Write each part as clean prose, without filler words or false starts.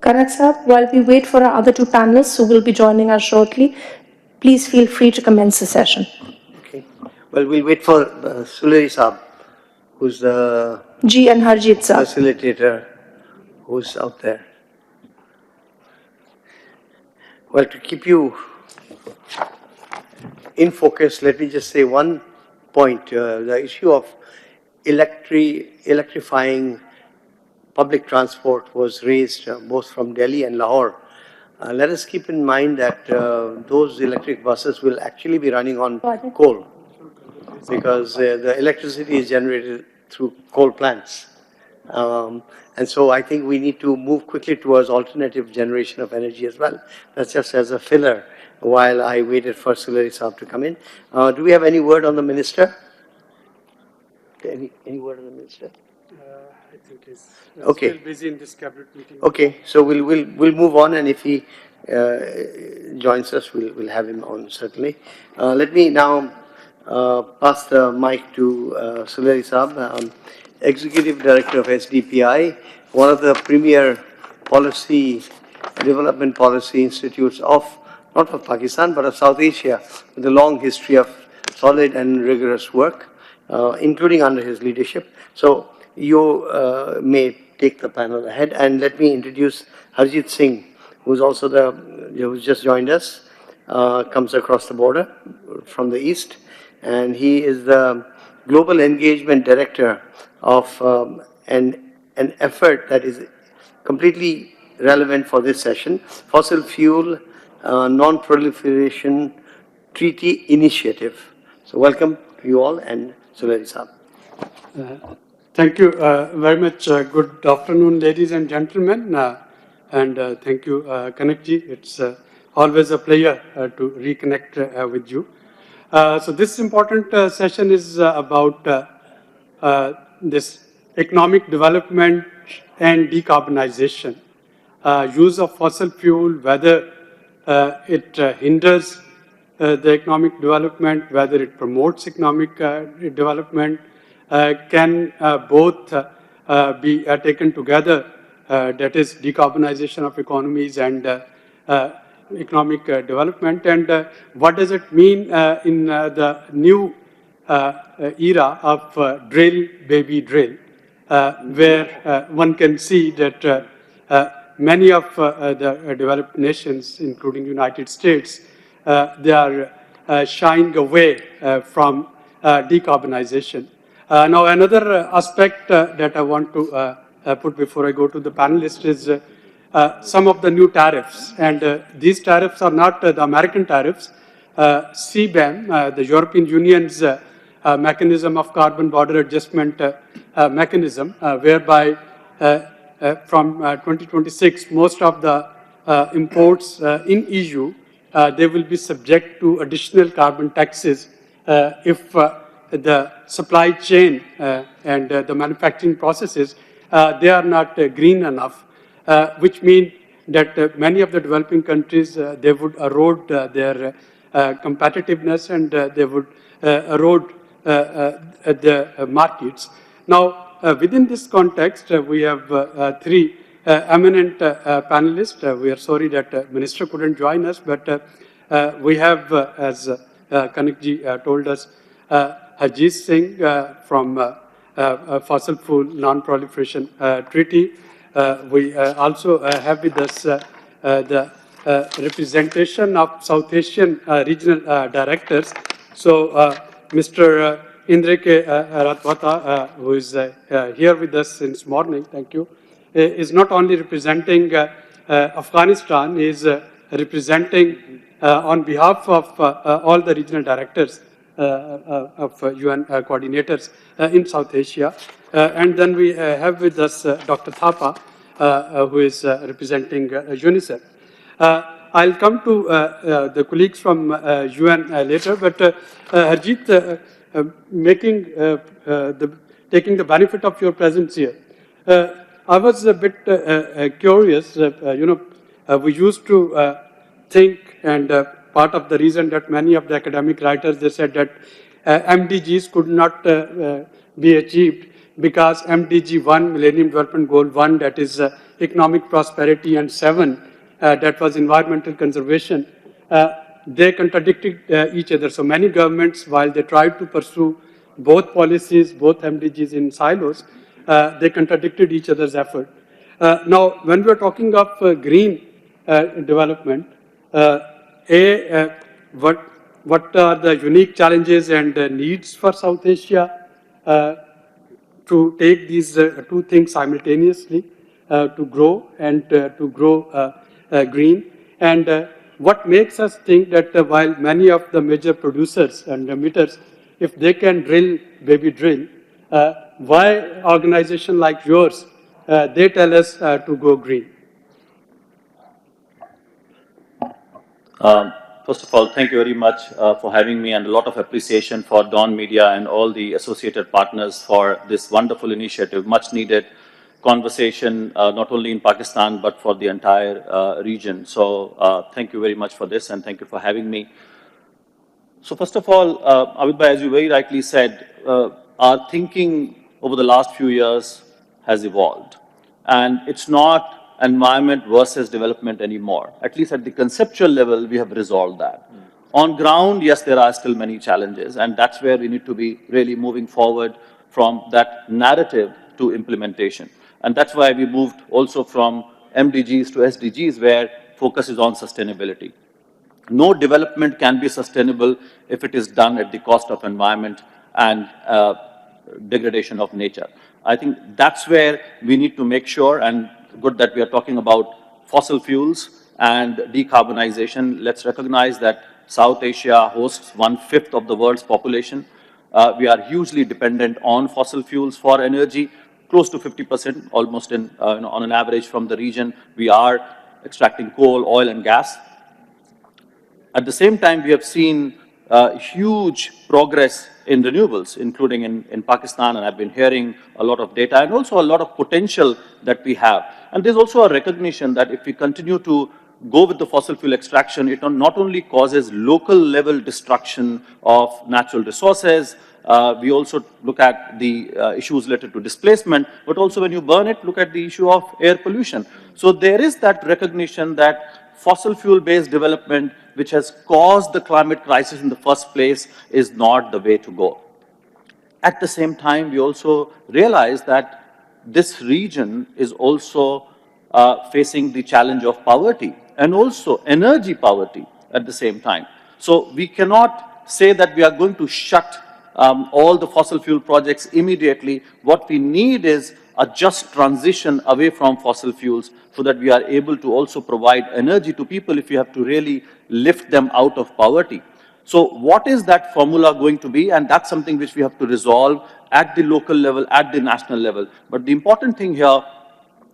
Kanak sir, while we wait for our other two panelists who will be joining us shortly, please feel free to commence the session. Okay. Well, we'll wait for Suleri Saab, who's the Ji and Harjit sir. facilitator, who's out there. Well, to keep you in focus, let me just say one point. The issue of electrifying public transport was raised both from Delhi and Lahore. Let us keep in mind that those electric buses will actually be running on coal, because the electricity is generated through coal plants. And so I think we need to move quickly towards alternative generation of energy as well. That's just as a filler while I waited for Suleri Saab to come in. Do we have any word on the minister? Any word on the minister? I think he's okay. Still busy in this cabinet meeting. Okay, so we'll move on, and if he joins us, we'll have him on certainly. Let me now pass the mic to Suleri Saab, Executive Director of SDPI, one of the premier development policy institutes of not of Pakistan but of South Asia, with a long history of solid and rigorous work, including under his leadership. So you may take the panel ahead, and let me introduce Harjit Singh, who's also who's just joined us, comes across the border from the east, and he is the Global Engagement Director of an effort that is completely relevant for this session, Fossil Fuel Non-Proliferation Treaty Initiative. So welcome to you all, and Suleri Saab. Thank you very much. Good afternoon, ladies and gentlemen, and thank you, Kanakji. It's always a pleasure to reconnect with you. So this important session is about this economic development and decarbonization. Use of fossil fuel, whether it hinders the economic development, whether it promotes economic development, can both be taken together, that is decarbonization of economies and economic development. And what does it mean in the new era of drill, baby, drill, where one can see that many of the developed nations, including United States, they are shying away from decarbonization. Now, another aspect that I want to put before I go to the panelists is some of the new tariffs. And these tariffs are not the American tariffs. CBAM, the European Union's mechanism of carbon border adjustment mechanism, whereby from 2026, most of the imports in EU, they will be subject to additional carbon taxes if the supply chain and the manufacturing processes, they are not green enough, which means that many of the developing countries, they would erode their competitiveness, and they would erode the markets. Now, within this context, we have three eminent panelists. We are sorry that Minister couldn't join us, but we have, as Kanakji told us, Harjit Singh from Fossil Fuel Non-Proliferation Treaty. We also have with us the representation of South Asian regional directors. So Mr. Indreke Ratwata, who is here with us since morning, thank you, is not only representing Afghanistan, he is representing on behalf of all the regional directors of UN coordinators in South Asia. And then we have with us Dr. Thapa, who is representing UNICEF. I'll come to the colleagues from UN later, but Harjit, taking the benefit of your presence here, I was a bit curious. We used to think, and part of the reason that many of the academic writers, they said that MDGs could not be achieved because MDG 1, Millennium Development Goal 1, that is economic prosperity, and 7, that was environmental conservation, they contradicted each other. So many governments, while they tried to pursue both policies, both MDGs in silos, they contradicted each other's effort. Now, when we're talking of green development, what are the unique challenges and needs for South Asia to take these two things simultaneously, to grow and to grow green? And what makes us think that while many of the major producers and emitters, if they can drill, baby drill, why organization like yours, they tell us to go green? First of all, thank you very much for having me, and a lot of appreciation for Dawn Media and all the associated partners for this wonderful initiative, much needed conversation, not only in Pakistan, but for the entire region. So thank you very much for this, and thank you for having me. So first of all, Abid Bhai, as you very rightly said, our thinking over the last few years has evolved. And it's not environment versus development anymore. At least at the conceptual level, we have resolved that. On ground, yes, there are still many challenges, and that's where we need to be really moving forward from that narrative to implementation. And that's why we moved also from MDGs to SDGs, where focus is on sustainability. No development can be sustainable if it is done at the cost of environment and degradation of nature. I think that's where we need to make sure, and good that we are talking about fossil fuels and decarbonization. Let's recognize that South Asia hosts 1/5 of the world's population. We are hugely dependent on fossil fuels for energy, close to 50%, almost on an average from the region. We are extracting coal, oil, and gas. At the same time, we have seen huge progress in renewables, including in Pakistan, and I've been hearing a lot of data and also a lot of potential that we have. And there's also a recognition that if we continue to go with the fossil fuel extraction, it not only causes local level destruction of natural resources, we also look at the issues related to displacement, but also when you burn it, look at the issue of air pollution. So there is that recognition that fossil fuel-based development, which has caused the climate crisis in the first place, is not the way to go. At the same time, we also realize that this region is also facing the challenge of poverty and also energy poverty at the same time. So we cannot say that we are going to shut all the fossil fuel projects immediately. What we need is a just transition away from fossil fuels so that we are able to also provide energy to people if we have to really lift them out of poverty. So what is that formula going to be? And that's something which we have to resolve at the local level, at the national level. But the important thing here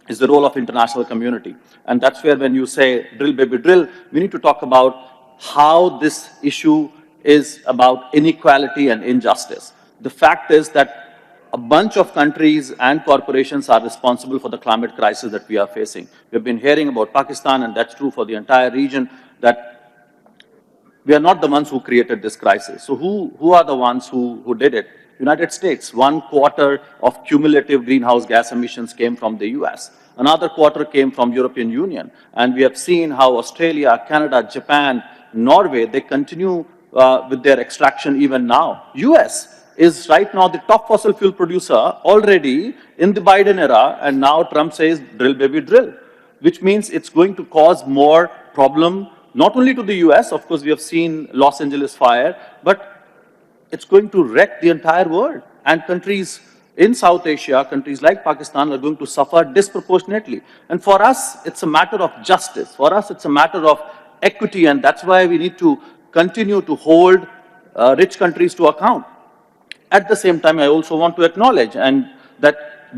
is the role of international community. And that's where when you say drill, baby, drill, we need to talk about how this issue is about inequality and injustice. The fact is that a bunch of countries and corporations are responsible for the climate crisis that we are facing. We've been hearing about Pakistan, and that's true for the entire region, that we are not the ones who created this crisis. So who are the ones who did it? United States, 1/4 of cumulative greenhouse gas emissions came from the US. Another quarter came from European Union. And we have seen how Australia, Canada, Japan, Norway, they continue with their extraction even now. US is right now the top fossil fuel producer already in the Biden era, and now Trump says drill, baby, drill, which means it's going to cause more problem, not only to the US, of course we have seen Los Angeles fire, but it's going to wreck the entire world. And countries in South Asia, countries like Pakistan are going to suffer disproportionately. And for us, it's a matter of justice. For us, it's a matter of equity, and that's why we need to continue to hold rich countries to account. At the same time, I also want to acknowledge and that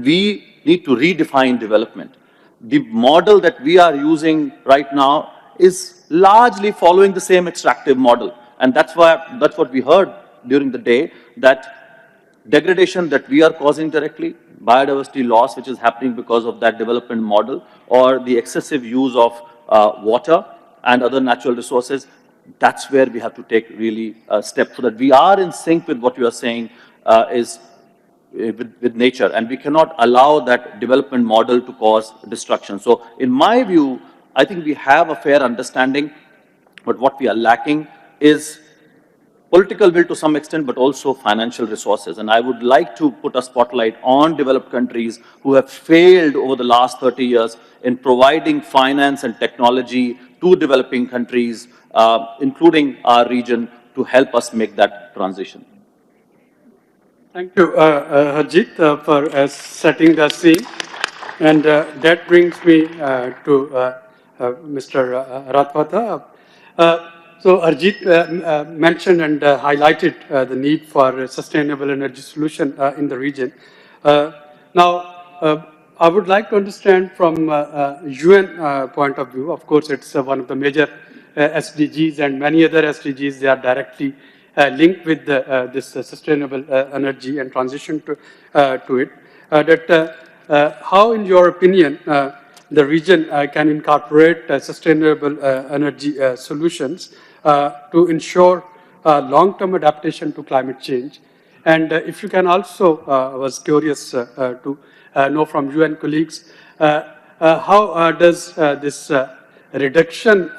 we need to redefine development. The model that we are using right now is largely following the same extractive model. And that's what we heard during the day, that degradation that we are causing directly, biodiversity loss which is happening because of that development model, or the excessive use of water and other natural resources, that's where we have to take really steps so that we are in sync with what you are saying is with nature, and we cannot allow that development model to cause destruction. So in my view, I think we have a fair understanding, but what we are lacking is political will to some extent, but also financial resources. And I would like to put a spotlight on developed countries who have failed over the last 30 years in providing finance and technology to developing countries, including our region, to help us make that transition. Thank you, Harjit, for setting the scene. And that brings me to Mr. Ratwata. So Harjit mentioned and highlighted the need for a sustainable energy solution in the region. Now, I would like to understand from UN point of view. Of course, it's one of the major SDGs, and many other SDGs, they are directly linked with this sustainable energy and transition to it. How, in your opinion, the region can incorporate sustainable energy solutions to ensure long-term adaptation to climate change? And if you can also, I was curious to know from UN colleagues, how does this reduction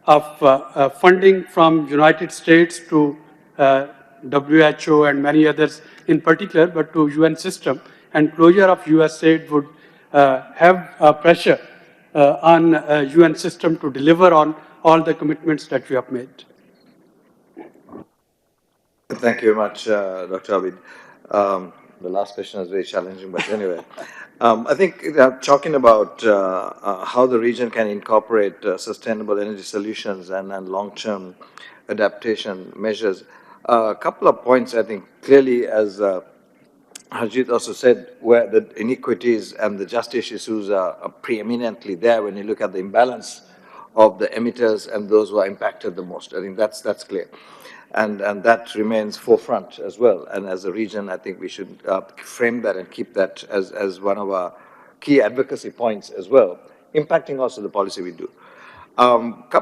of funding from United States to WHO and many others in particular, but to UN system, and closure of US aid would have pressure on UN system to deliver on all the commitments that we have made? Thank you very much, Dr. Abid. The last question is very challenging, but anyway. I think talking about how the region can incorporate sustainable energy solutions and long-term adaptation measures, a couple of points, I think, clearly, as Harjit also said, where the inequities and the justice issues are preeminently there when you look at the imbalance of the emitters and those who are impacted the most. I think that's clear. And that remains forefront as well. And as a region, I think we should frame that and keep that as one of our key advocacy points as well, impacting also the policy we do.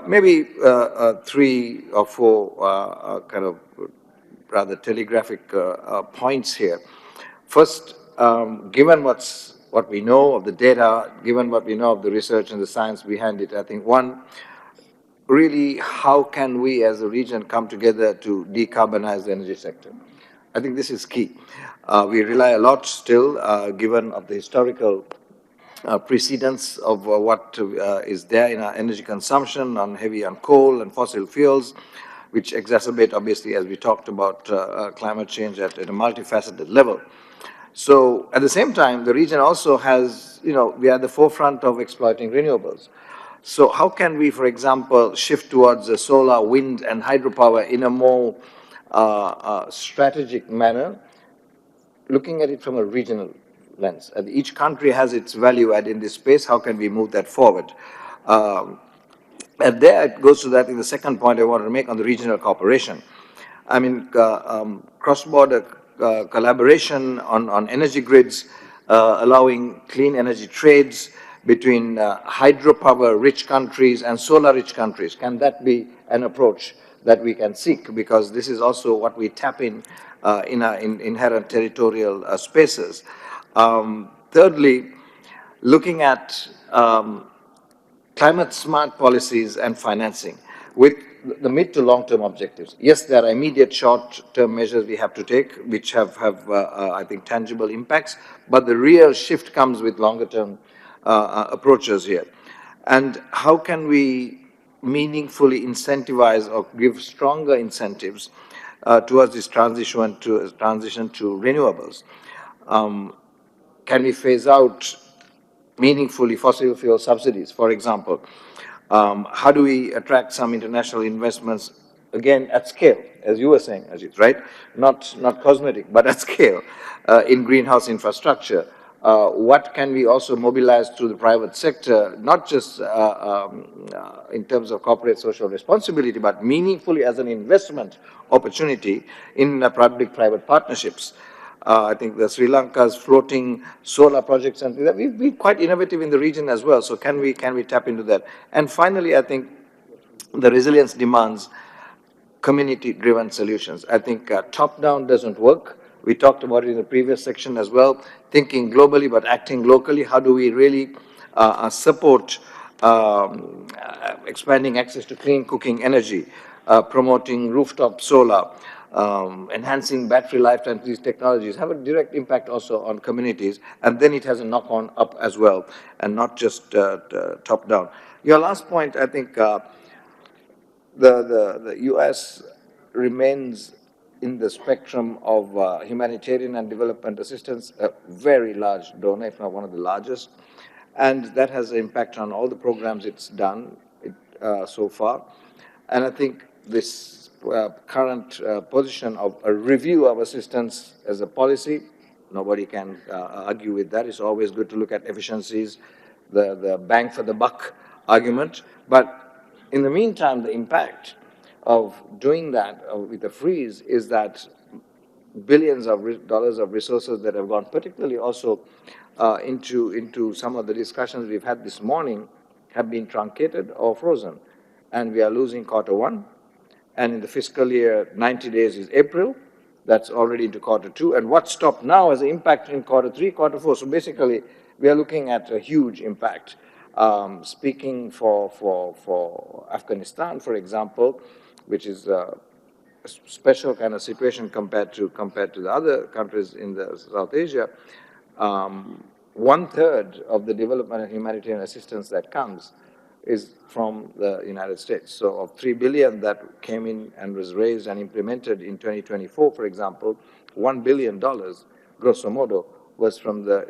Maybe 3 or 4 kind of rather telegraphic points here. First, given what we know of the data, given what we know of the research and the science behind it, I think one, really, how can we as a region come together to decarbonize the energy sector? I think this is key. We rely a lot still, given of the historical precedence of what is there in our energy consumption heavy on coal and fossil fuels, which exacerbate, obviously, as we talked about, climate change at a multifaceted level. So at the same time, the region also has, we are at the forefront of exploiting renewables. So how can we, for example, shift towards solar, wind, and hydropower in a more strategic manner, looking at it from a regional lens? And each country has its value add in this space. How can we move that forward? And there it goes to that in the second point I wanted to make on the regional cooperation. I mean, cross-border collaboration on energy grids, allowing clean energy trades between hydropower-rich countries and solar-rich countries. Can that be an approach that we can seek? Because this is also what we tap in our inherent territorial spaces. Thirdly, looking at climate-smart policies and financing with the mid to long-term objectives. Yes, there are immediate short-term measures we have to take, which have I think, tangible impacts, but the real shift comes with longer-term approaches here. And how can we meaningfully incentivize or give stronger incentives towards this transition to renewables? Can we phase out meaningfully fossil fuel subsidies, for example? How do we attract some international investments, again, at scale, as you were saying, Ajit, right? Not cosmetic, but at scale, in greenhouse infrastructure. What can we also mobilize through the private sector, not just in terms of corporate social responsibility, but meaningfully as an investment opportunity in public-private partnerships? I think the Sri Lanka's floating solar projects and things, we've been quite innovative in the region as well. So can we tap into that? And finally, I think the resilience demands community-driven solutions. I think top-down doesn't work. We talked about it in the previous section as well, thinking globally but acting locally. How do we really support expanding access to clean cooking energy, promoting rooftop solar, enhancing battery lifetime? These technologies have a direct impact also on communities, and then it has a knock-on up as well, and not just top-down. Your last point, I think, the U.S. remains in the spectrum of humanitarian and development assistance, a very large donor, if not one of the largest, and that has an impact on all the programs it's done so far. And I think this current position of a review of assistance as a policy, nobody can argue with that. It's always good to look at efficiencies, the bang for the buck argument, but in the meantime, the impact of doing that with a freeze is that billions of dollars of resources that have gone, particularly also into some of the discussions we've had this morning, have been truncated or frozen. And we are losing Q1. And in the fiscal year, 90 days is April. That's already into Q2. And what stopped now has an impact in Q3, Q4. So basically, we are looking at a huge impact. Speaking for Afghanistan, for example, which is a special kind of situation compared to the other countries in the South Asia, 1/3 of the development and humanitarian assistance that comes is from the United States. So of $3 billion that came in and was raised and implemented in 2024, for example, $1 billion, grosso modo, was from the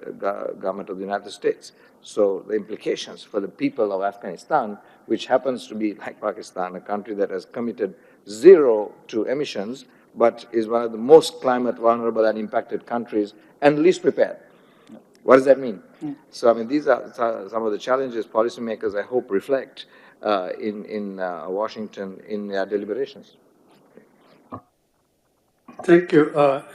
government of the United States. So the implications for the people of Afghanistan, which happens to be, like Pakistan, a country that has committed zero to emissions, but is one of the most climate vulnerable and impacted countries and least prepared. What does that mean? So, I mean, these are some of the challenges policymakers, I hope, reflect in Washington in their deliberations. Thank you.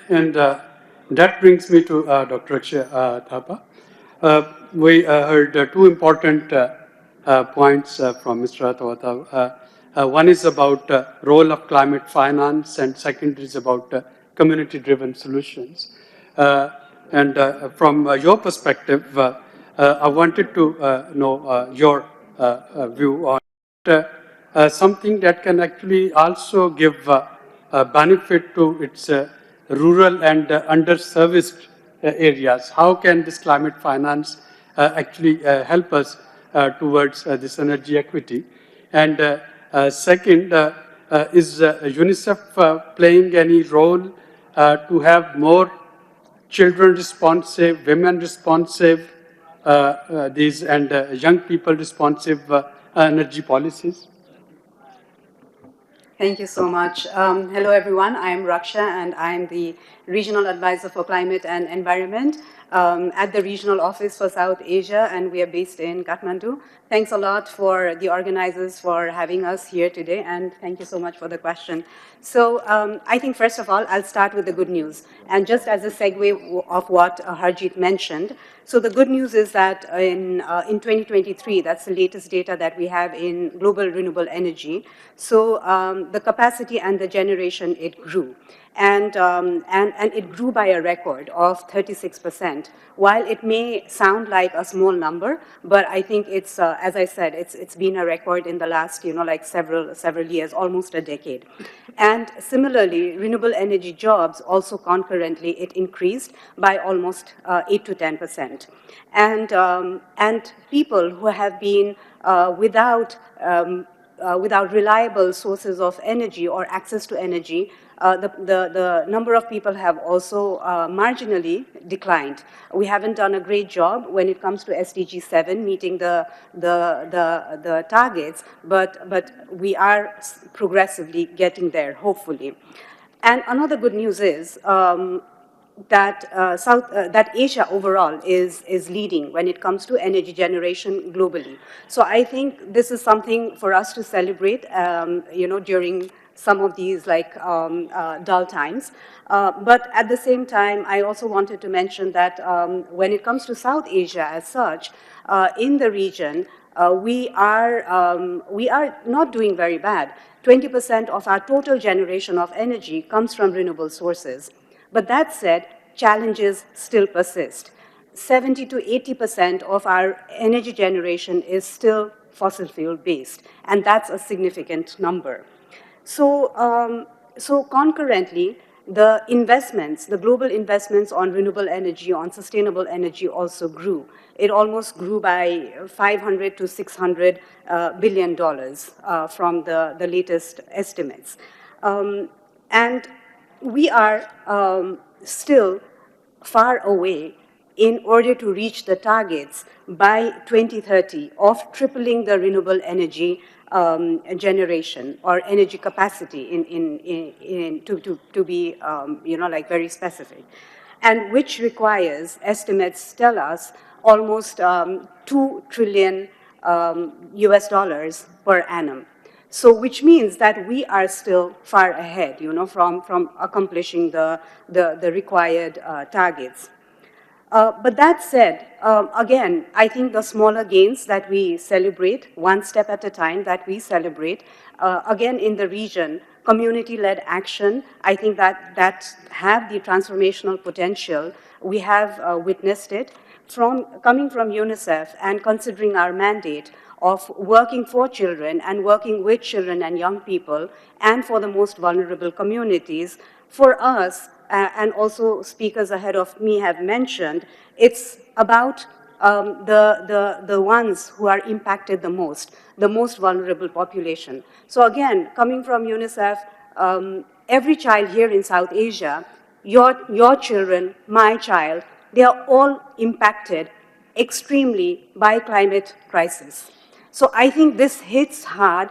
And that brings me to Dr. Akshay Thapa. We heard two important points from Mr. Thapa. One is about role of climate finance, and second is about community-driven solutions. And from your perspective, I wanted to know your view on something that can actually also give benefit to its rural and underserviced areas. How can this climate finance actually help us towards this energy equity? And second, is UNICEF playing any role to have more children responsive, women responsive, and young people responsive energy policies? Thank you so much. Hello, everyone. I'm Raksha, and I'm the Regional Advisor for Climate and Environment at the Regional Office for South Asia, and we are based in Kathmandu. Thanks a lot for the organizers for having us here today, and thank you so much for the question. So I think, first of all, I'll start with the good news. And just as a segue of what Harjeet mentioned, so the good news is that in 2023, that's the latest data that we have in global renewable energy, so the capacity and the generation, it grew. And it grew by a record of 36%. While it may sound like a small number, but I think it's, as I said, it's been a record in the last, like several years, almost a decade. And similarly, renewable energy jobs also concurrently, it increased by almost 8 to 10%. And people who have been without reliable sources of energy or access to energy, the number of people have also marginally declined. We haven't done a great job when it comes to SDG 7, meeting the targets, but we are progressively getting there, hopefully. And another good news is that Asia overall is leading when it comes to energy generation globally. So I think this is something for us to celebrate, during some of these dull times. But at the same time, I also wanted to mention that when it comes to South Asia as such, in the region, we are not doing very bad. 20% of our total generation of energy comes from renewable sources. But that said, challenges still persist. 70 to 80% of our energy generation is still fossil fuel based, and that's a significant number. So concurrently, the investments, the global investments on renewable energy, on sustainable energy also grew. It almost grew by 500 to 600 billion dollars from the latest estimates. And we are still far away in order to reach the targets by 2030 of tripling the renewable energy generation or energy capacity to be, like very specific, and which requires, estimates tell us, almost 2 trillion US dollars per annum. So which means that we are still far ahead, from accomplishing the required targets. But that said, again, I think the smaller gains that we celebrate, one step at a time that we celebrate, again, in the region, community-led action, I think that have the transformational potential. We have witnessed it coming from UNICEF and considering our mandate of working for children and working with children and young people and for the most vulnerable communities. For us, and also speakers ahead of me have mentioned, it's about the ones who are impacted the most vulnerable population. So again, coming from UNICEF, every child here in South Asia, your children, my child, they are all impacted extremely by climate crisis. So I think this hits hard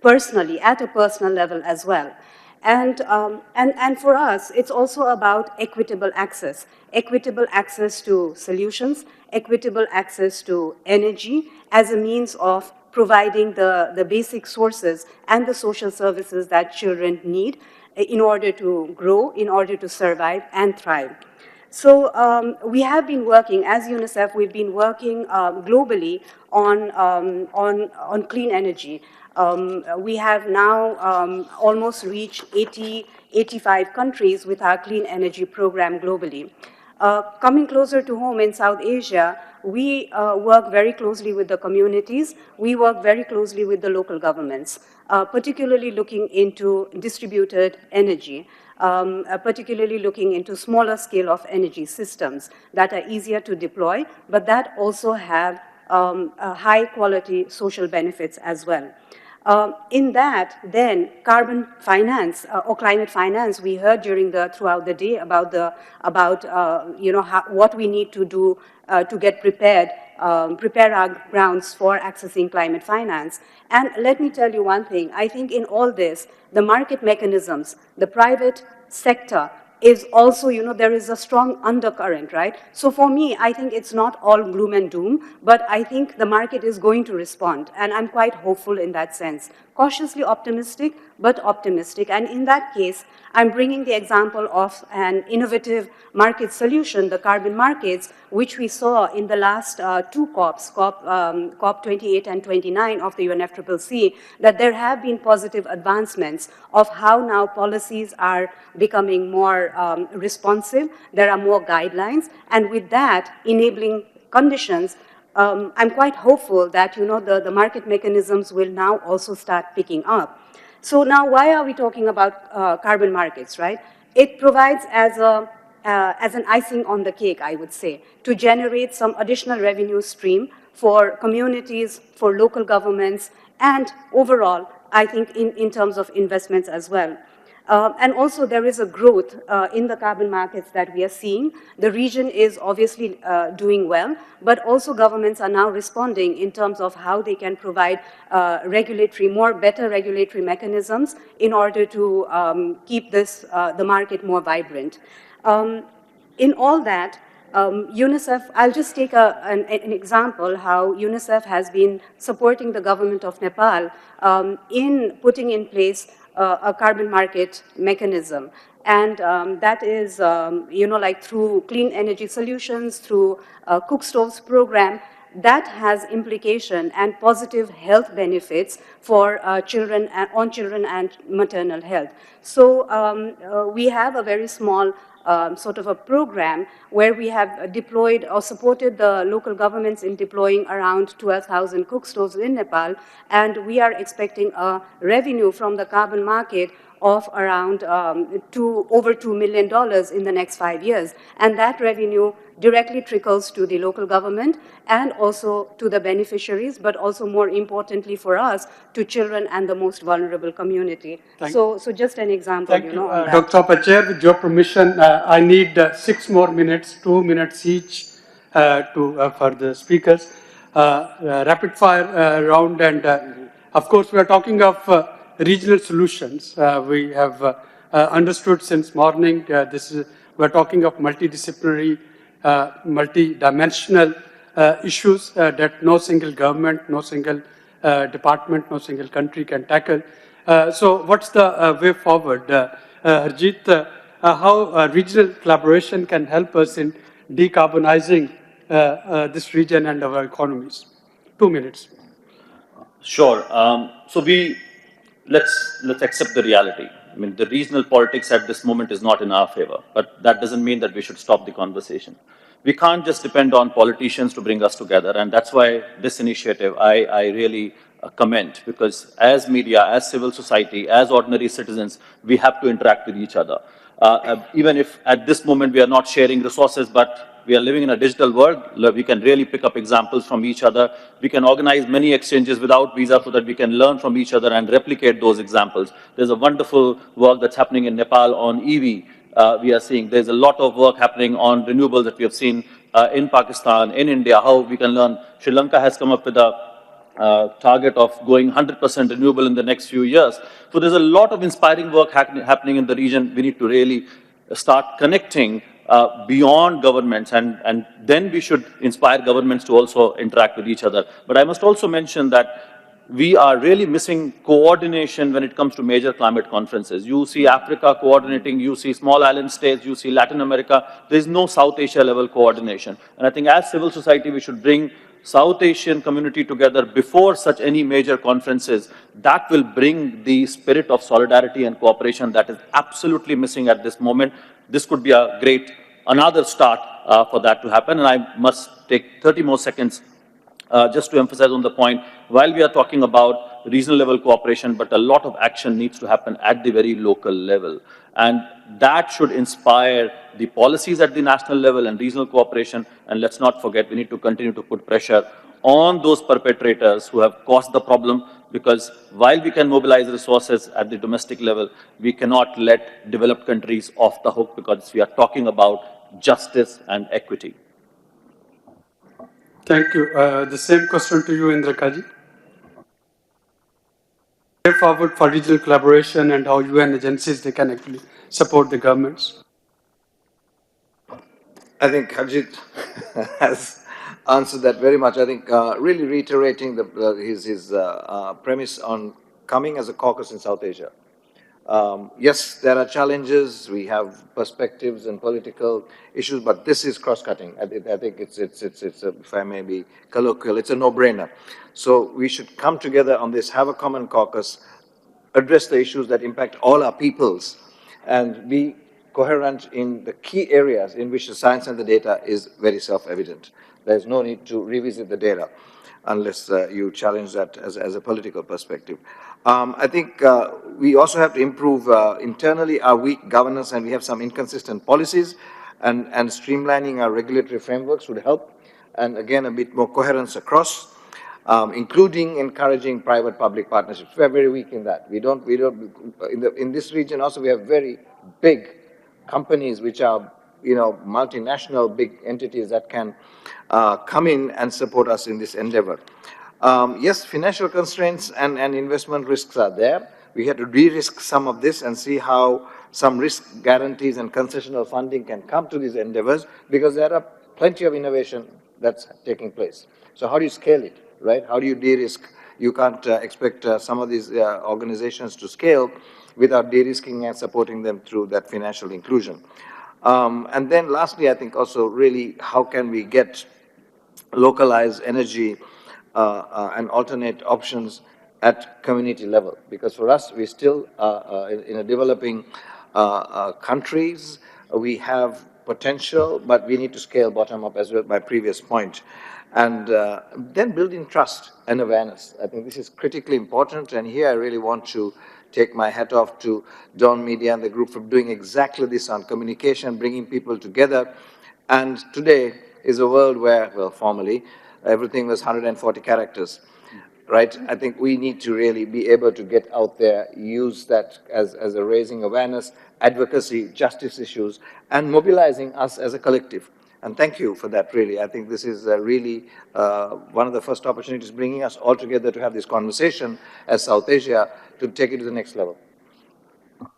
personally, at a personal level as well. And for us, it's also about equitable access to solutions, equitable access to energy as a means of providing the basic sources and the social services that children need in order to grow, in order to survive and thrive. So we have been working, as UNICEF, we've been working globally on clean energy. We have now almost reached 85 countries with our clean energy program globally. Coming closer to home in South Asia, we work very closely with the communities. We work very closely with the local governments, particularly looking into distributed energy. Particularly looking into smaller scale of energy systems that are easier to deploy, but that also have high quality social benefits as well. In that, then, carbon finance or climate finance, we heard throughout the day about what we need to do to get prepared, prepare our grounds for accessing climate finance. And let me tell you one thing, I think in all this, the market mechanisms, the private sector is also, there is a strong undercurrent, right? So for me, I think it's not all gloom and doom, but I think the market is going to respond, and I'm quite hopeful in that sense. Cautiously optimistic, but optimistic. And in that case, I'm bringing the example of an innovative market solution, the carbon markets, which we saw in the last two COPs, COP 28 and 29 of the UNFCCC, that there have been positive advancements of how now policies are becoming more responsive. There are more guidelines, and with that, enabling conditions, I'm quite hopeful that the market mechanisms will now also start picking up. So now, why are we talking about carbon markets, right? It provides as an icing on the cake, I would say, to generate some additional revenue stream for communities, for local governments, and overall, I think in terms of investments as well. And also there is a growth in the carbon markets that we are seeing. The region is obviously doing well, but also governments are now responding in terms of how they can provide better regulatory mechanisms in order to keep the market more vibrant. In all that, UNICEF, I'll just take an example how UNICEF has been supporting the government of Nepal in putting in place a carbon market mechanism. And that is, like through clean energy solutions, through cook stoves program, that has implication and positive health benefits for children and maternal health. So we have a very small sort of a program where we have deployed or supported the local governments in deploying around 12,000 cook stoves in Nepal, and we are expecting a revenue from the carbon market of around over $2 million in the next 5 years. And that revenue directly trickles to the local government and also to the beneficiaries, but also more importantly for us, to children and the most vulnerable community. So just an example, Thank you, on that. Dr. Pachair. With your permission, I need 6 more minutes, 2 minutes each for the speakers. Rapid fire round, and of course we are talking of regional solutions. We have understood since morning we're talking of multidisciplinary, multi-dimensional issues that no single government, no single department, no single country can tackle. So what's the way forward? Harjeet, how regional collaboration can help us in decarbonizing this region and our economies? 2 minutes. Sure. So let's accept the reality. I mean, the regional politics at this moment is not in our favor, but that doesn't mean that we should stop the conversation. We can't just depend on politicians to bring us together, and that's why this initiative I really commend, because as media, as civil society, as ordinary citizens, we have to interact with each other. Even if at this moment we are not sharing resources, but we are living in a digital world, we can really pick up examples from each other. We can organize many exchanges without visa so that we can learn from each other and replicate those examples. There's a wonderful work that's happening in Nepal on EV. We are seeing there's a lot of work happening on renewables that we have seen in Pakistan, in India, how we can learn. Sri Lanka has come up with a target of going 100% renewable in the next few years. So there's a lot of inspiring work happening in the region. We need to really start connecting beyond governments, and then we should inspire governments to also interact with each other. But I must also mention that we are really missing coordination when it comes to major climate conferences. You see Africa coordinating, you see small island states, you see Latin America. There is no South Asia level coordination. And I think as civil society, we should bring South Asian community together before such any major conferences. That will bring the spirit of solidarity and cooperation that is absolutely missing at this moment. This could be a great, another start for that to happen. And I must take 30 more seconds just to emphasize on the point, while we are talking about regional level cooperation, but a lot of action needs to happen at the very local level. And that should inspire the policies at the national level and regional cooperation. And let's not forget, we need to continue to put pressure on those perpetrators who have caused the problem, because while we can mobilize resources at the domestic level, we cannot let developed countries off the hook, because we are talking about justice and equity. Thank you. The same question to you, Indra Kaji. Way forward for regional collaboration and how UN agencies they can actually support the governments. I think Harjeet has answered that very much. I think really reiterating his premise on coming as a caucus in South Asia. Yes, there are challenges. We have perspectives and political issues, but this is cross-cutting. I think it's if I may be colloquial, it's a no-brainer. So we should come together on this, have a common caucus, address the issues that impact all our peoples, and be coherent in the key areas in which the science and the data is very self-evident. There's no need to revisit the data unless you challenge that as a political perspective. I think we also have to improve internally our weak governance, and we have some inconsistent policies, and streamlining our regulatory frameworks would help, and again, a bit more coherence across, including encouraging private-public partnerships. We are very weak in that. In this region also, we have very big companies which are, multinational big entities that can come in and support us in this endeavor. Yes, financial constraints and investment risks are there. We have to de-risk some of this and see how some risk guarantees and concessional funding can come to these endeavors, because there are plenty of innovation that's taking place. So how do you scale it, right? How do you de-risk? You can't expect some of these organizations to scale without de-risking and supporting them through that financial inclusion. And then lastly, I think also really how can we get localized energy and alternate options at community level. Because for us, we still, in a developing countries, we have potential, but we need to scale bottom up as well, my previous point. And then building trust and awareness. I think this is critically important. And here I really want to take my hat off to Dawn Media and the group for doing exactly this on communication, bringing people together. And today is a world where, well, formally, everything was 140 characters, right? I think we need to really be able to get out there, use that as a raising awareness, advocacy, justice issues, and mobilizing us as a collective. And thank you for that, really. I think this is really one of the first opportunities bringing us all together to have this conversation as South Asia to take it to the next level. Thank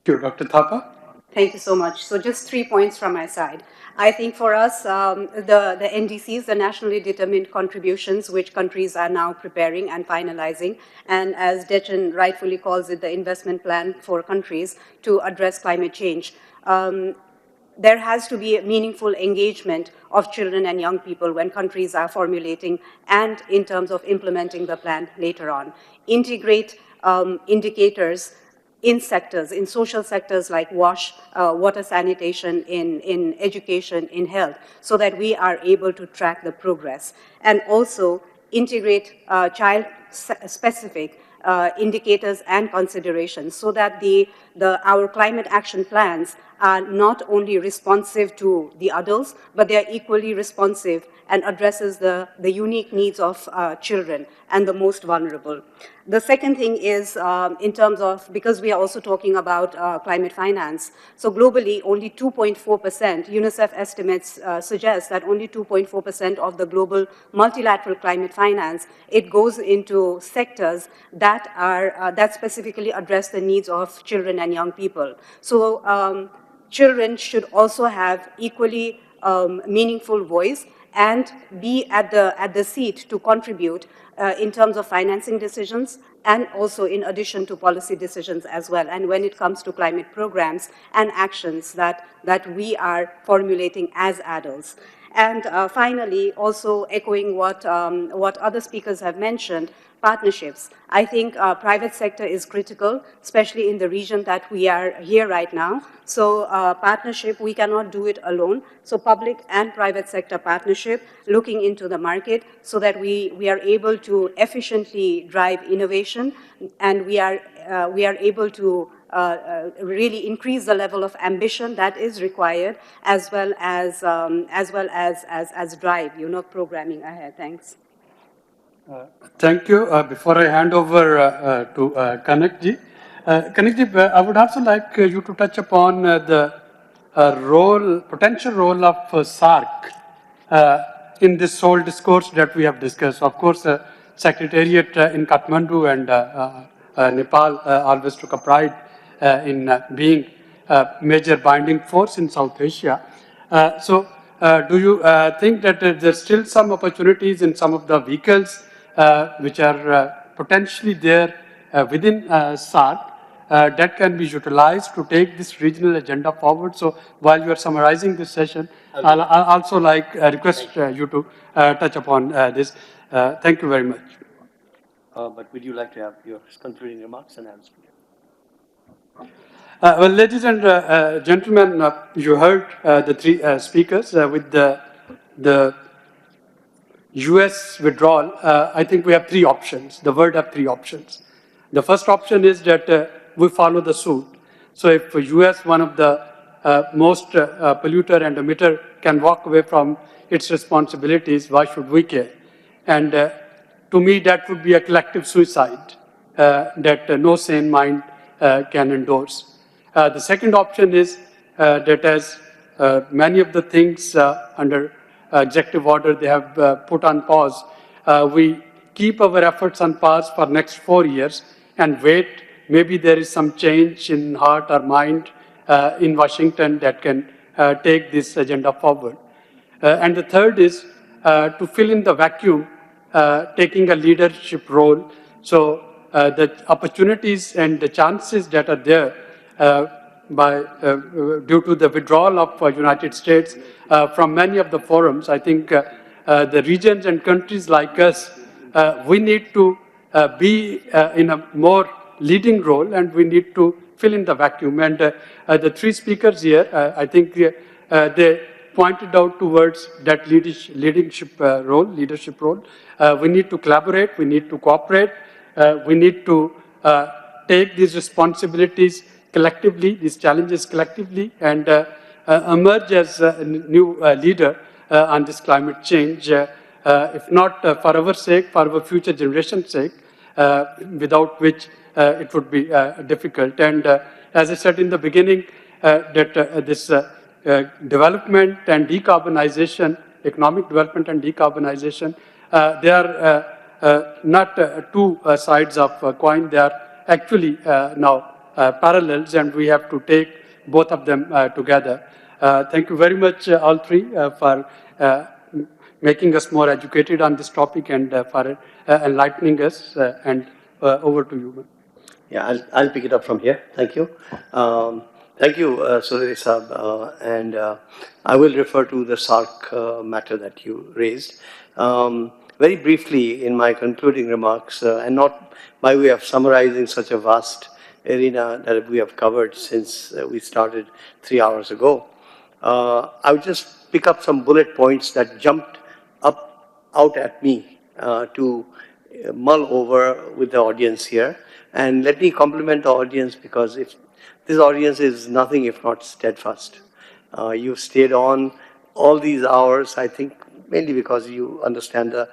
you, Dr. Thapa. Thank you so much. So just 3 points from my side. I think for us, the NDCs, the nationally determined contributions, which countries are now preparing and finalizing, and as Dechen rightfully calls it, the investment plan for countries to address climate change. There has to be a meaningful engagement of children and young people when countries are formulating and in terms of implementing the plan later on. Integrate indicators in sectors, in social sectors like water sanitation, in education, in health, so that we are able to track the progress. And also integrate child-specific indicators and considerations so that our climate action plans are not only responsive to the adults, but they are equally responsive and addresses the unique needs of children and the most vulnerable. The second thing is in terms of, because we are also talking about climate finance, so globally only 2.4%, UNICEF estimates suggest that only 2.4% of the global multilateral climate finance, it goes into sectors that are, that specifically address the needs of children and young people. So children should also have equally meaningful voice and be at the seat to contribute in terms of financing decisions and also in addition to policy decisions as well. And when it comes to climate programs and actions that we are formulating as adults. And finally, also echoing what other speakers have mentioned, partnerships. I think private sector is critical, especially in the region that we are here right now. So partnership, we cannot do it alone. So public and private sector partnership, looking into the market so that we are able to efficiently drive innovation and we are able to really increase the level of ambition that is required as well as drive, programming ahead. Thanks. Thank you. Before I hand over to Kanakji, Kanakji, I would also like you to touch upon the potential role of SARC in this whole discourse that we have discussed. Of course, Secretariat in Kathmandu and Nepal always took a pride in being a major binding force in South Asia. Do you think that there's still some opportunities in some of the vehicles which are potentially there within SARC that can be utilized to take this regional agenda forward? So while you are summarizing this session, I'll also request you to touch upon this. Thank you very much. But would you like to have your concluding remarks and answer? Well, ladies and gentlemen, you heard the three speakers with the US withdrawal. I think we have three options. The world have three options. The first option is that we follow the suit. So if US, one of the most polluter and emitter, can walk away from its responsibilities, why should we care? And to me, that would be a collective suicide that no sane mind can endorse. The second option is that as many of the things under executive order they have put on pause, we keep our efforts on pause for next 4 years and wait. Maybe there is some change in heart or mind in Washington that can take this agenda forward. And the third is to fill in the vacuum, taking a leadership role. So the opportunities and the chances that are there due to the withdrawal of United States from many of the forums, I think the regions and countries like us, we need to be in a more leading role, and we need to fill in the vacuum. And the three speakers here, I think they pointed out towards that leadership role. We need to collaborate, we need to cooperate, we need to take these responsibilities collectively, these challenges collectively, and emerge as a new leader on this climate change, if not for our sake, for our future generations' sake, without which it would be difficult. And as I said in the beginning, that this development and decarbonization, economic development and decarbonization, they are not two sides of a coin. They are actually now parallels, and we have to take both of them together. Thank you very much, all three, for making us more educated on this topic and for enlightening us. And over to you. Yeah, I'll pick it up from here. Thank you. Thank you, Suleri Saab, and I will refer to the SARC matter that you raised. Very briefly, in my concluding remarks, and not by way of summarizing such a vast arena that we have covered since we started 3 hours ago, I would just pick up some bullet points that jumped out at me to mull over with the audience here. And let me compliment the audience, because if this audience is nothing if not steadfast. You've stayed on all these hours, I think, mainly because you understand the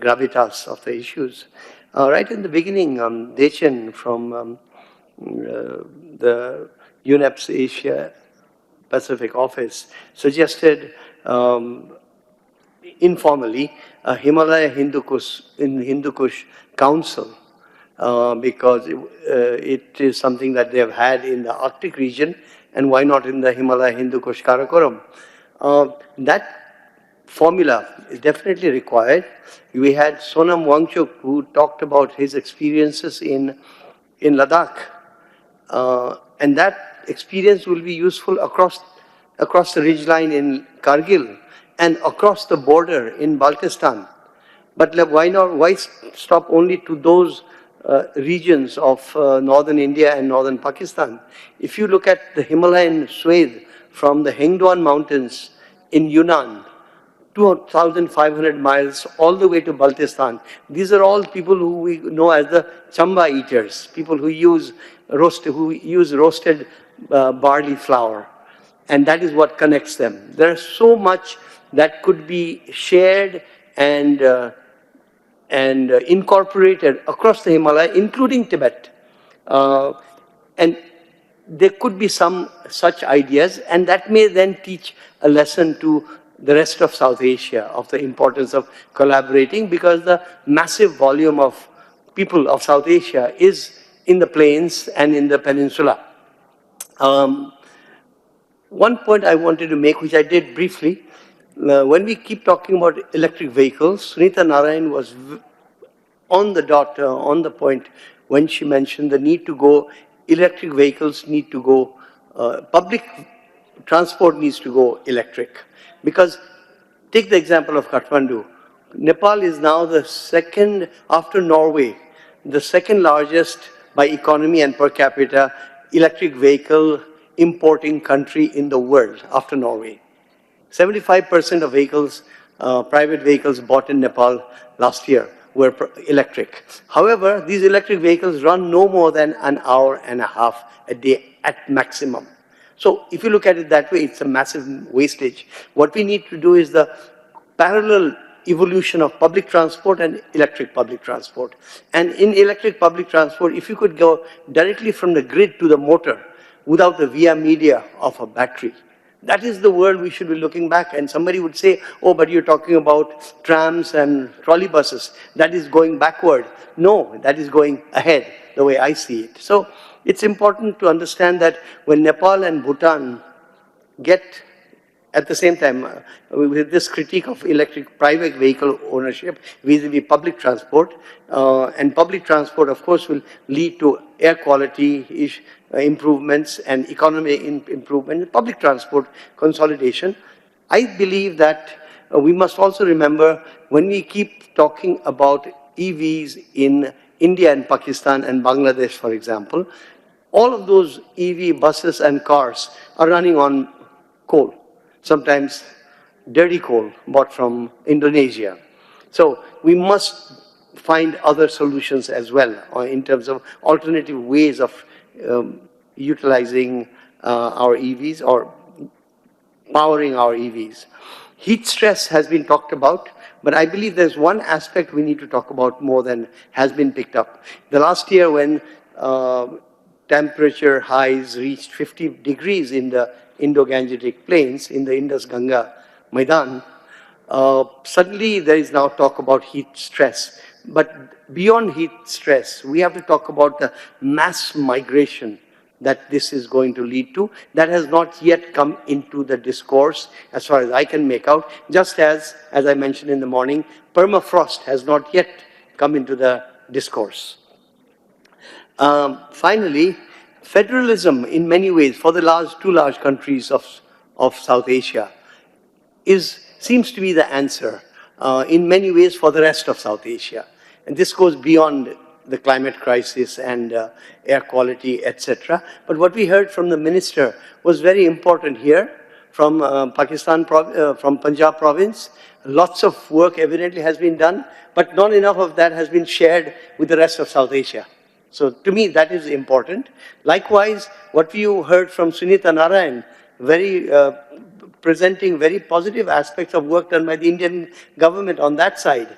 gravitas of the issues. Right in the beginning, Dechen from the UNEP's Asia Pacific office suggested informally a Himalaya Hindu Kush Council, because it is something that they have had in the Arctic region, and why not in the Himalaya Hindu Kush Karakoram? That formula is definitely required. We had Sonam Wangchuk, who talked about his experiences in Ladakh, and that experience will be useful across the ridgeline in Kargil and across the border in Baltistan. But why stop only to those regions of northern India and northern Pakistan? If you look at the Himalayan swathe from the Hengduan mountains in Yunnan, 2,500 miles all the way to Baltistan, these are all people who we know as the chamba eaters, people who use roasted barley flour, and that is what connects them. There's so much that could be shared and incorporated across the Himalaya, including Tibet. And there could be some such ideas, and that may then teach a lesson to the rest of South Asia of the importance of collaborating, because the massive volume of people of South Asia is in the plains and in the peninsula. One point I wanted to make, which I did briefly, when we keep talking about electric vehicles, Sunita Narayan was on the dot, on the point, when she mentioned the need to go, electric vehicles need to go, public transport needs to go electric. Because take the example of Kathmandu. Nepal is now the second, after Norway, the second largest by economy and per capita electric vehicle importing country in the world after Norway. 75% of vehicles, private vehicles bought in Nepal last year were electric. However, these electric vehicles run no more than an hour and a half a day at maximum. So if you look at it that way, it's a massive wastage. What we need to do is the parallel evolution of public transport and electric public transport. And in electric public transport, if you could go directly from the grid to the motor without the via media of a battery, that is the world we should be looking back. And somebody would say, oh, but you're talking about trams and trolley buses. That is going backward. No, that is going ahead, the way I see it. So it's important to understand that when Nepal and Bhutan get, at the same time, with this critique of electric private vehicle ownership vis-a-vis public transport, and public transport, of course, will lead to air quality improvements and economic improvement, public transport consolidation. I believe that we must also remember when we keep talking about EVs in India and Pakistan and Bangladesh, for example, all of those EV buses and cars are running on coal, sometimes dirty coal bought from Indonesia. So we must find other solutions as well in terms of alternative ways of utilizing our EVs or powering our EVs. Heat stress has been talked about, but I believe there's one aspect we need to talk about more than has been picked up. The last year when temperature highs reached 50 degrees in the Indo-Gangetic plains, in the Indus-Ganga Maidan, suddenly there is now talk about heat stress. But beyond heat stress, we have to talk about the mass migration that this is going to lead to. That has not yet come into the discourse as far as I can make out, just as I mentioned in the morning, permafrost has not yet come into the discourse. Finally, federalism in many ways for the two large countries of South Asia seems to be the answer in many ways for the rest of South Asia. And this goes beyond the climate crisis and air quality, etc. But what we heard from the minister was very important here from from Punjab province. Lots of work evidently has been done, but not enough of that has been shared with the rest of South Asia. So to me, that is important. Likewise, what you heard from Sunita Narayan, presenting very positive aspects of work done by the Indian government on that side,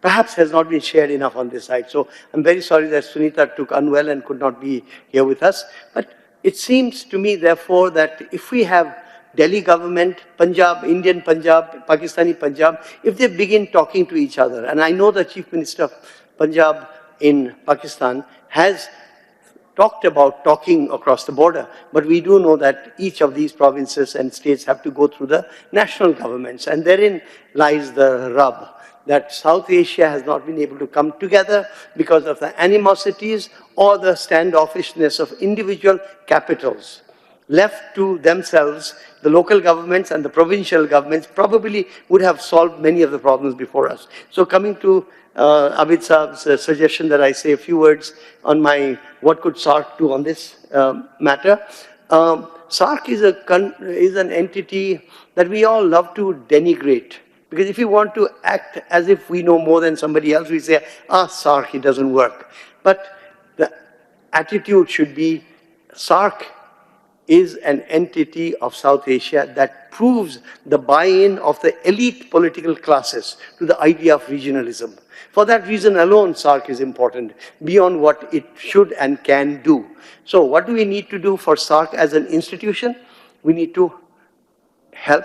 perhaps has not been shared enough on this side. So I'm very sorry that Sunita took unwell and could not be here with us. But it seems to me, therefore, that if we have Delhi government, Punjab, Indian Punjab, Pakistani Punjab, if they begin talking to each other, and I know the Chief Minister of Punjab in Pakistan has talked about talking across the border, but we do know that each of these provinces and states have to go through the national governments, and therein lies the rub, that South Asia has not been able to come together because of the animosities or the standoffishness of individual capitals. Left to themselves, the local governments and the provincial governments probably would have solved many of the problems before us. So coming to Abid Saab's suggestion that I say a few words on what could SARC do on this matter. SARC is an entity that we all love to denigrate. Because if you want to act as if we know more than somebody else, we say, SARC, it doesn't work. But the attitude should be, SARC is an entity of South Asia that proves the buy-in of the elite political classes to the idea of regionalism. For that reason alone, SARC is important, beyond what it should and can do. So what do we need to do for SARC as an institution? We need to help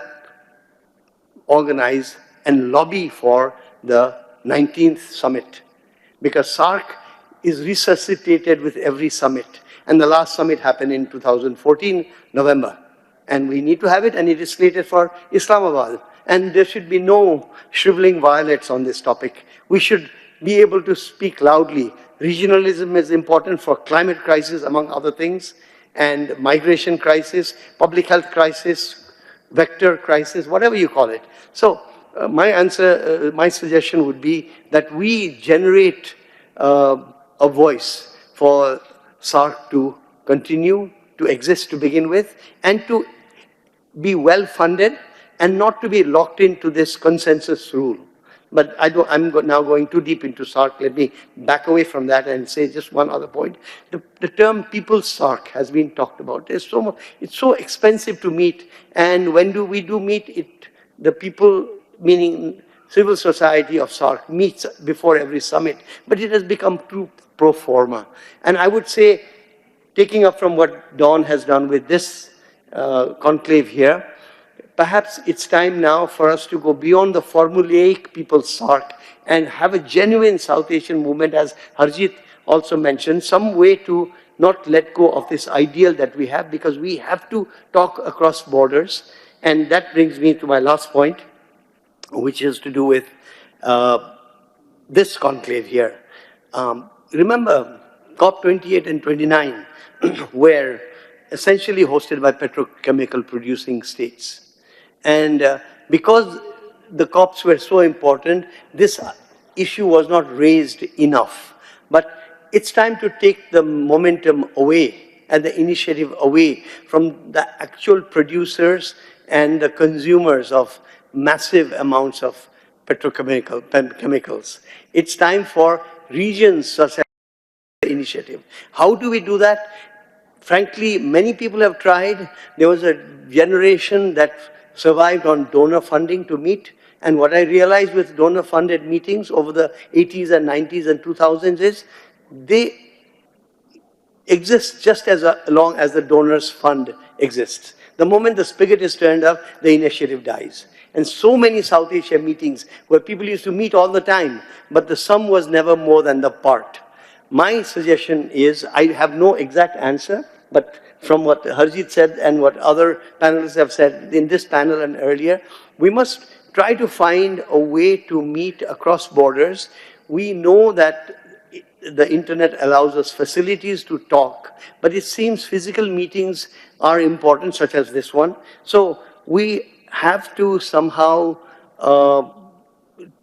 organize and lobby for the 19th summit, because SARC is resuscitated with every summit. And the last summit happened in 2014, November. And we need to have it, and it is slated for Islamabad. And there should be no shriveling violets on this topic. We should be able to speak loudly. Regionalism is important for climate crisis, among other things, and migration crisis, public health crisis, vector crisis, whatever you call it. So my suggestion would be that we generate a voice for SARC to continue to exist to begin with, and to be well funded, and not to be locked into this consensus rule. But I'm now going too deep into SARC. Let me back away from that and say just one other point. The term People's SARC has been talked about. It's so expensive to meet, and when we do meet, the people, meaning civil society of SARC, meets before every summit, but it has become too pro forma. And I would say, taking up from what Dawn has done with this conclave here, perhaps it's time now for us to go beyond the formulaic People's SARC and have a genuine South Asian movement, as Harjit also mentioned, some way to not let go of this ideal that we have, because we have to talk across borders. And that brings me to my last point, which is to do with this conclave here. Remember, COP28 and 29 were essentially hosted by petrochemical producing states. And because the COPs were so important, this issue was not raised enough. But it's time to take the momentum away and the initiative away from the actual producers and the consumers of massive amounts of chemicals. It's time for regions such as the initiative. How do we do that? Frankly, many people have tried. There was a generation that survived on donor funding to meet. And what I realized with donor-funded meetings over the 80s and 90s and 2000s is they exist just as long as the donors fund exists. The moment the spigot is turned up, the initiative dies. And so many South Asia meetings where people used to meet all the time, but the sum was never more than the part. My suggestion is, I have no exact answer, but from what Harjeet said and what other panelists have said in this panel and earlier, we must try to find a way to meet across borders. We know that the internet allows us facilities to talk, but it seems physical meetings are important, such as this one. So we have to somehow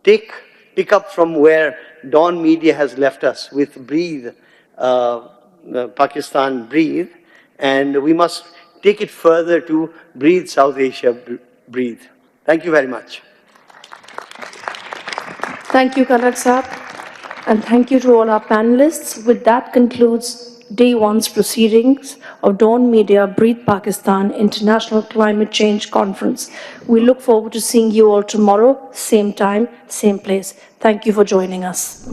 pick up from where Dawn Media has left us with Breathe, Pakistan Breathe, and we must take it further to Breathe South Asia Breathe. Thank you very much. Thank you, Kanad Saab, and thank you to all our panelists. With that concludes Day 1's proceedings of Dawn Media Breathe Pakistan International Climate Change Conference. We look forward to seeing you all tomorrow, same time, same place. Thank you for joining us.